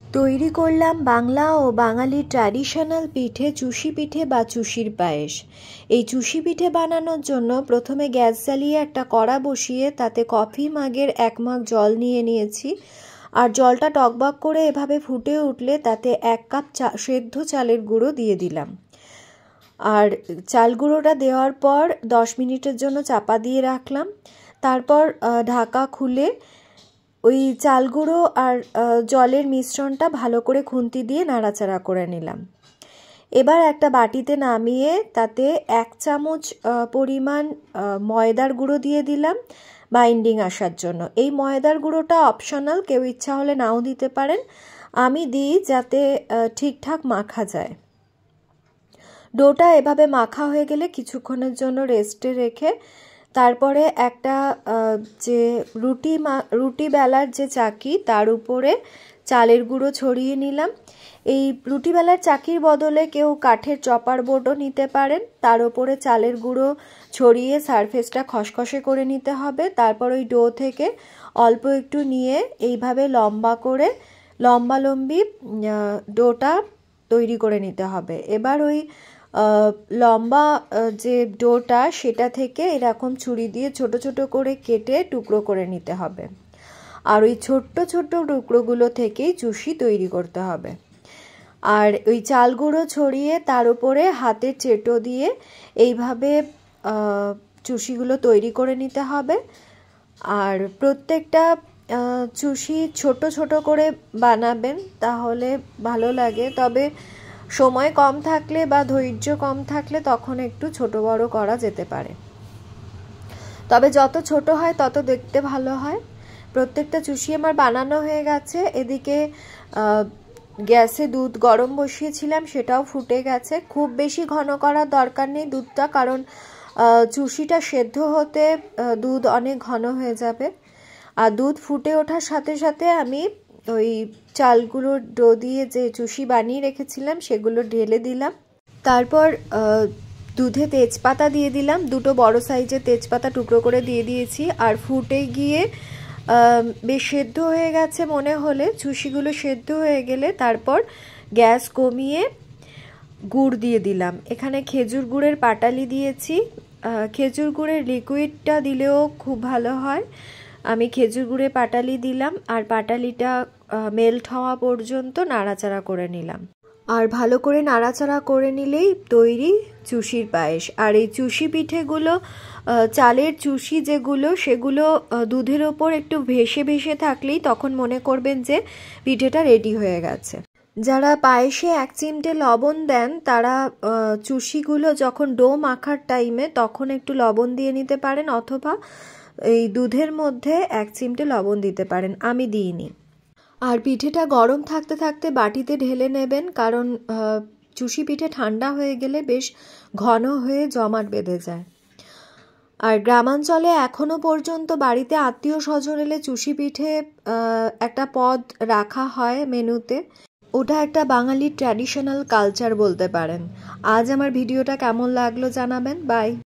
তৈরি করলাম বাংলা ও বাঙালির ট্র্যাডিশনাল পিঠে চুষি পিঠে বা চুষির পায়েস। এই চুষি পিঠে বানানোর জন্য প্রথমে গ্যাস জ্বালিয়ে একটা কড়া বসিয়ে তাতে কফি মাগের 1 মাগ জল নিয়ে নিয়েছি। আর জলটা টকবক করে এভাবে ফুটে উঠলে তাতে 1 কাপ সেদ্ধ চালের গুঁড়ো দিয়ে দিলাম। আর চাল গুঁড়োটা দেওয়ার পর 10 মিনিটের জন্য চাপা দিয়ে রাখলাম। তারপর ঢাকা খুলে ওই চাল গুঁড়ো আর জলের মিশ্রণটা ভালো করে খুন্তি দিয়ে নাড়াচাড়া করে নিলাম। এবার একটা বাটিতে নামিয়ে তাতে 1 চামচ পরিমাণ ময়দার গুঁড়ো দিয়ে দিলাম বাইন্ডিং আসার জন্য। এই ময়দার গুঁড়োটা অপশনাল, কেউ ইচ্ছা হলে নাও দিতে পারেন। আমি দিই যাতে ঠিকঠাক মাখা যায়। ডোটা এভাবে মাখা হয়ে গেলে কিছুক্ষণের জন্য রেস্টে রেখে তারপরে একটা যে রুটি বেলার যে চাকি তার উপরে চালের গুঁড়ো ছড়িয়ে নিলাম। এই রুটি বেলার চাকির বদলে কেউ কাঠের চপার বোর্ডও নিতে পারেন। তার উপরে চালের গুঁড়ো ছড়িয়ে সারফেসটা খসখসে করে নিতে হবে। তারপর ওই ডো থেকে অল্প একটু নিয়ে এইভাবে লম্বালম্বি ডোটা তৈরি করে নিতে হবে। এবার ওই লম্বা যে ডোটা সেটা থেকে এরকম ছুরি দিয়ে ছোট ছোট করে কেটে টুকরো করে নিতে হবে। আর ওই ছোট্ট ছোট্ট টুকরোগুলো থেকেই চুষি তৈরি করতে হবে। আর ওই চাল গুঁড়ো ছড়িয়ে তার উপরে হাতের চেটো দিয়ে এইভাবে চুষিগুলো তৈরি করে নিতে হবে। আর প্রত্যেকটা চুষি ছোট ছোট করে বানাবেন, তাহলে ভালো লাগে। তবে সময় কম থাকলে বা ধৈর্য কম থাকলে তখন একটু ছোট বড় করা যেতে পারে, তবে যত ছোট হয় তত দেখতে ভালো হয়। প্রত্যেকটা চুষি আমার বানানো হয়ে গেছে। এদিকে গ্যাসে দুধ গরম বসিয়েছিলাম, সেটাও ফুটে গেছে। খুব বেশি ঘন করার দরকার নেই দুধটা, কারণ চুষিটা সেদ্ধ হতে দুধ অনেক ঘন হয়ে যাবে। আর দুধ ফুটে ওঠার সাথে সাথে আমি ওই চালগুলোর ডো দিয়ে যে চুষি বানিয়ে রেখেছিলাম সেগুলো ঢেলে দিলাম। তারপর দুধে তেজপাতা দিয়ে দিলাম, 2টো বড় সাইজের তেজপাতা টুকরো করে দিয়ে দিয়েছি। আর ফুটে গিয়ে বেশ সেদ্ধ হয়ে গেছে মনে হলে, চুষিগুলো সেদ্ধ হয়ে গেলে তারপর গ্যাস কমিয়ে গুড় দিয়ে দিলাম। এখানে খেজুর গুড়ের পাটালি দিয়েছি। খেজুর গুড়ের লিকুইডটা দিলেও খুব ভালো হয়। আমি খেজুর গুড়ের পাটালি দিলাম আর পাটালিটা মেল্ট হওয়া পর্যন্ত নাড়াচাড়া করে নিলাম। আর ভালো করে নাড়াচাড়া করে নিলেই তৈরি চুষির পায়েস। আর এই চুষি পিঠেগুলো চালের চুষি যেগুলো সেগুলো দুধের ওপর একটু ভেসে ভেসে থাকলেই তখন মনে করবেন যে পিঠেটা রেডি হয়ে গেছে। যারা পায়েসে 1 চিমটে লবণ দেন তারা চুষিগুলো যখন ডো মাখার টাইমে তখন একটু লবণ দিয়ে নিতে পারেন, অথবা এই দুধের মধ্যে 1 চিমটে লবণ দিতে পারেন। আমি দিইনি। আর পিঠেটা গরম থাকতে থাকতে বাটিতে ঢেলে নেবেন, কারণ চুষি পিঠে ঠান্ডা হয়ে গেলে বেশ ঘন হয়ে জমাট বেঁধে যায়। আর গ্রামাঞ্চলে এখনো পর্যন্ত বাড়িতে আত্মীয় স্বজন এলে চুষি পিঠে একটা পদ রাখা হয় মেনুতে। ওটা একটা বাঙালির ট্র্যাডিশনাল কালচার বলতে পারেন। আজ আমার ভিডিওটা কেমন লাগলো জানাবেন। বাই।